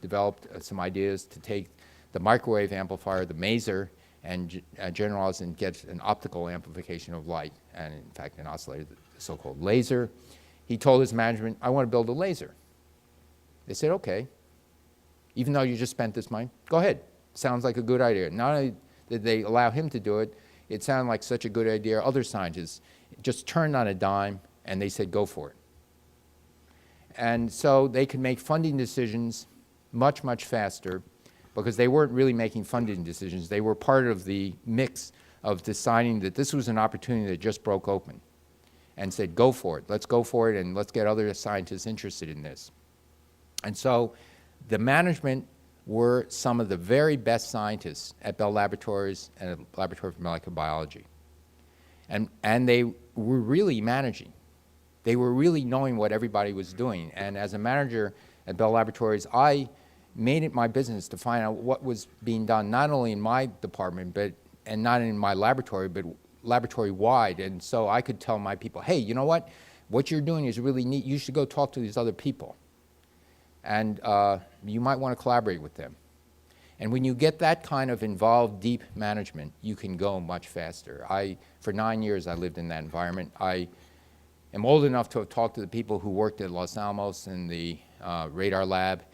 developed some ideas to take the microwave amplifier, the maser, and generalize and get an optical amplification of light, and in fact an oscillator, the so-called laser. He told his management, I want to build a laser. They said, okay. Even though you just spent this money, go ahead. Sounds like a good idea. Not only did they allow him to do it, it sounded like such a good idea. Other scientists just turned on a dime and they said, go for it. And so they could make funding decisions much, much faster because they weren't really making funding decisions. They were part of the mix of deciding that this was an opportunity that just broke open and said, go for it. Let's go for it and let's get other scientists interested in this. And so the management were some of the very best scientists at Bell Laboratories and at Laboratory for Molecular Biology. And they were really managing. They were really knowing what everybody was doing. And as a manager at Bell Laboratories, I made it my business to find out what was being done, not only in my department, and not in my laboratory, but laboratory-wide. And so I could tell my people, hey, you know what? What you're doing is really neat. You should go talk to these other people. And you might want to collaborate with them. And when you get that kind of involved, deep management, you can go much faster. For 9 years, I lived in that environment. I am old enough to have talked to the people who worked at Los Alamos in the radar lab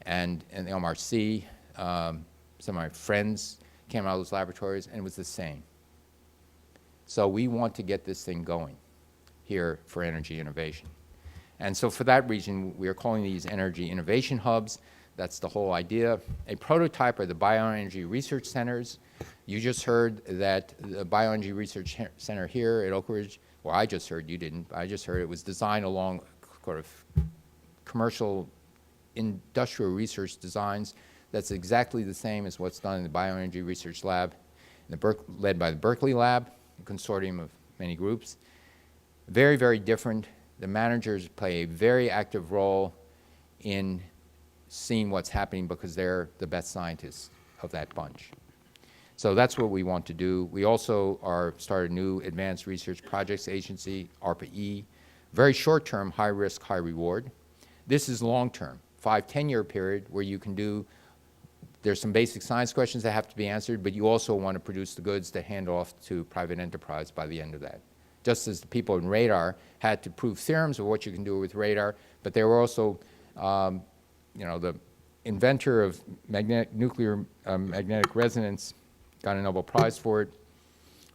and the MRC. Some of my friends came out of those laboratories, and it was the same. So we want to get this thing going here for energy innovation. And so for that reason, we are calling these energy innovation hubs. That's the whole idea. A prototype are the bioenergy research centers. You just heard that the bioenergy research center here at Oak Ridge, well, I just heard, you didn't, I just heard it was designed along sort of commercial industrial research designs. That's exactly the same as what's done in the bioenergy research lab, led by the Berkeley Lab, a consortium of many groups. Very, very different. The managers play a very active role in seeing what's happening because they're the best scientists of that bunch. So that's what we want to do. We also started a new Advanced Research Projects Agency, ARPA-E, very short-term, high-risk, high-reward. This is long-term, 5-10-year period where you can do, there's some basic science questions that have to be answered, but you also want to produce the goods to hand off to private enterprise by the end of that. Just as the people in radar had to prove theorems of what you can do with radar, but they were also, you know, the inventor of nuclear magnetic resonance, got a Nobel Prize for it,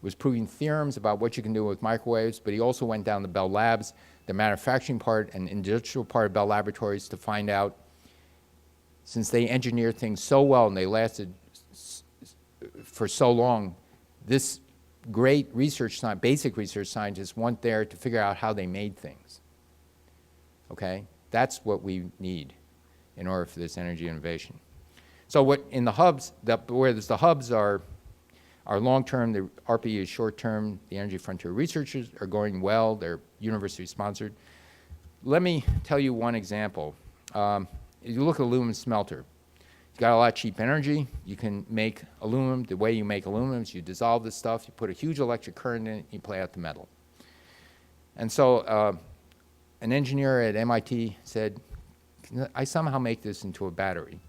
was proving theorems about what you can do with microwaves, but he also went down to Bell Labs, the manufacturing part and industrial part of Bell Laboratories, to find out, since they engineered things so well and they lasted for so long, this great research, basic research scientists weren't there to figure out how they made things. Okay? That's what we need in order for this energy innovation. So what in the hubs, where the hubs are long-term, the ARPA-E is short-term, the Energy Frontier researchers are going well, they're university-sponsored. Let me tell you one example. If you look at aluminum smelter, you've got a lot of cheap energy. You can make aluminum. The way you make aluminum is you dissolve this stuff, you put a huge electric current in it, you play out the metal. And so an engineer at MIT said, can I somehow make this into a battery?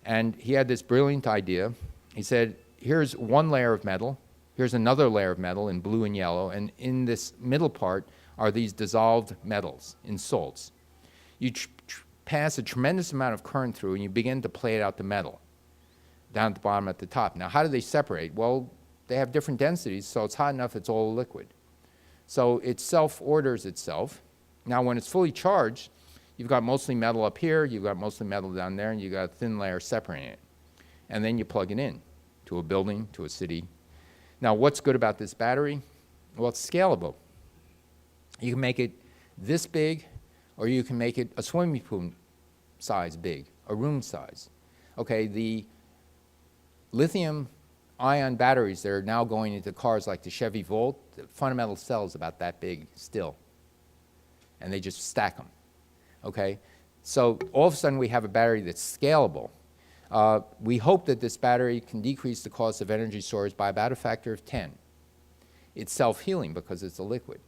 And he had this brilliant idea. He said, here's one layer of metal, here's another layer of metal in blue and yellow, and in this middle part are these dissolved metals in salts. You pass a tremendous amount of current through and you begin to plate out the metal down at the bottom at the top. Now, how do they separate? Well, they have different densities, so it's hot enough it's all liquid. So it self-orders itself. Now, when it's fully charged, you've got mostly metal up here, you've got mostly metal down there, and you've got a thin layer separating it. And then you plug it in to a building, to a city. Now, what's good about this battery? Well, it's scalable. You can make it this big, or you can make it a swimming pool size big, a room size. Okay, the lithium-ion batteries that are now going into cars like the Chevy Volt, the fundamental cell is about that big still. And they just stack them. Okay? So all of a sudden we have a battery that's scalable. We hope that this battery can decrease the cost of energy storage by about a factor of 10. It's self-healing because it's a liquid.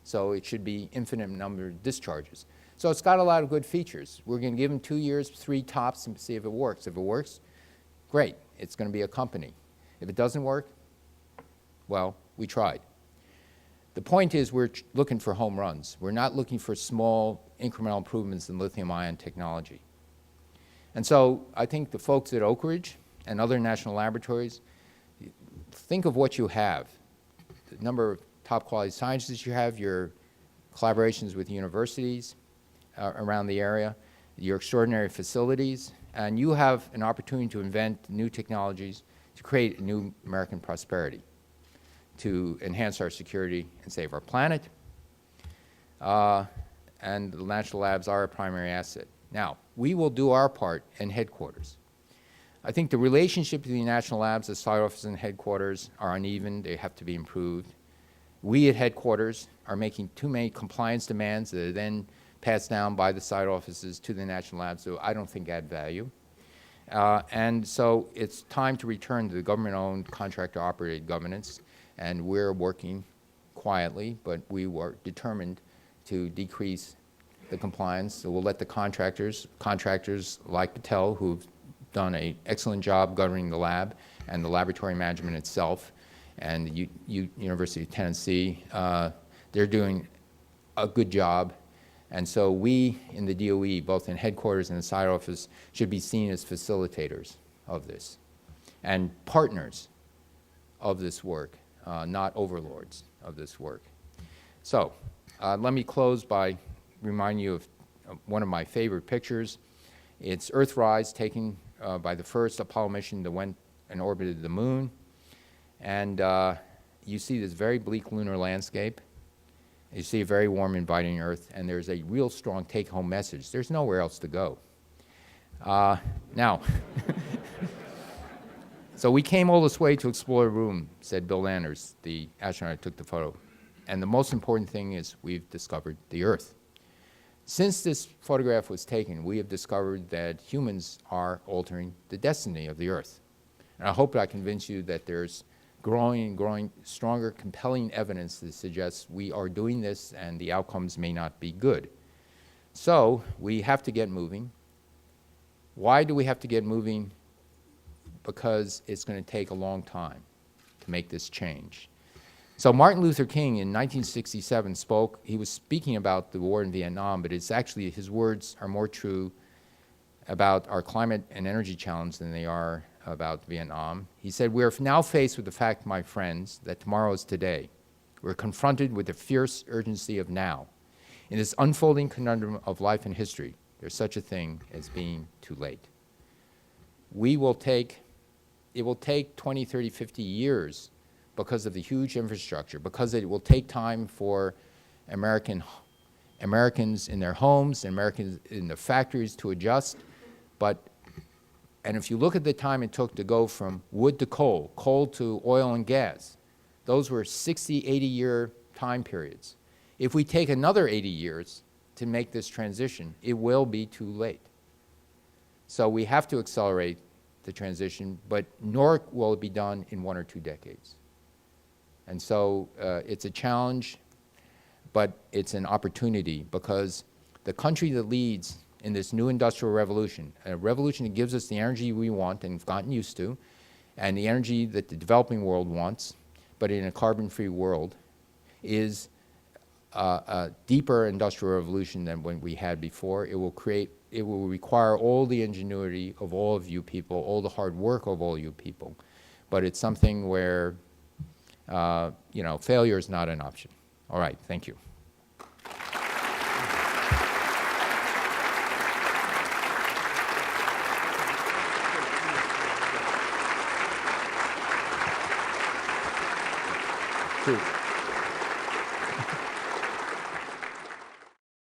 So it should be infinite number of discharges. So it's got a lot of good features. We're going to give them 2 years, 3 tops, and see if it works. If it works, great. It's going to be a company. If it doesn't work, well, we tried. The point is we're looking for home runs. We're not looking for small incremental improvements in lithium-ion technology. And so I think the folks at Oak Ridge and other national laboratories, think of what you have, the number of top quality scientists you have, your collaborations with universities around the area, your extraordinary facilities, and you have an opportunity to invent new technologies to create a new American prosperity, to enhance our security and save our planet. And the national labs are a primary asset. Now, we will do our part in headquarters. I think the relationship between the national labs, the site office, and headquarters are uneven. They have to be improved. We at headquarters are making too many compliance demands that are then passed down by the site offices to the national labs, so I don't think add value. And so it's time to return to the government-owned, contractor-operated governance, and we're working quietly, but we were determined to decrease the compliance. So we'll let the contractors like Patel, who've done an excellent job governing the lab and the laboratory management itself, and the University of Tennessee, they're doing a good job. And so we in the DOE, both in headquarters and the site office, should be seen as facilitators of this and partners of this work, not overlords of this work. So let me close by reminding you of one of my favorite pictures. It's Earthrise, taken by the first Apollo mission that went and orbited the moon. And you see this very bleak lunar landscape. You see a very warm, inviting Earth, and there's a real strong take-home message. There's nowhere else to go. Now, so we came all this way to explore the room, said Bill Anders, the astronaut who took the photo. And the most important thing is we've discovered the Earth. Since this photograph was taken, we have discovered that humans are altering the destiny of the Earth. And I hope I convince you that there's growing stronger, compelling evidence that suggests we are doing this and the outcomes may not be good. So we have to get moving. Why do we have to get moving? Because it's going to take a long time to make this change. So Martin Luther King in 1967 spoke, he was speaking about the war in Vietnam, but it's actually, his words are more true about our climate and energy challenge than they are about Vietnam. He said, "We are now faced with the fact, my friends, that tomorrow is today. We're confronted with the fierce urgency of now. In this unfolding conundrum of life and history, there's such a thing as being too late." It will take 20, 30, 50 years because of the huge infrastructure, because it will take time for Americans in their homes, Americans in the factories to adjust. And if you look at the time it took to go from wood to coal, coal to oil and gas, those were 60, 80-year time periods. If we take another 80 years to make this transition, it will be too late. So we have to accelerate the transition, but nor will it be done in 1 or 2 decades. And so it's a challenge, but it's an opportunity, because the country that leads in this new industrial revolution, a revolution that gives us the energy we want and have gotten used to, and the energy that the developing world wants, but in a carbon-free world, is a deeper industrial revolution than when we had before. It will require all the ingenuity of all of you people, all the hard work of all you people. But it's something where, you know, failure is not an option. All right, thank you. True.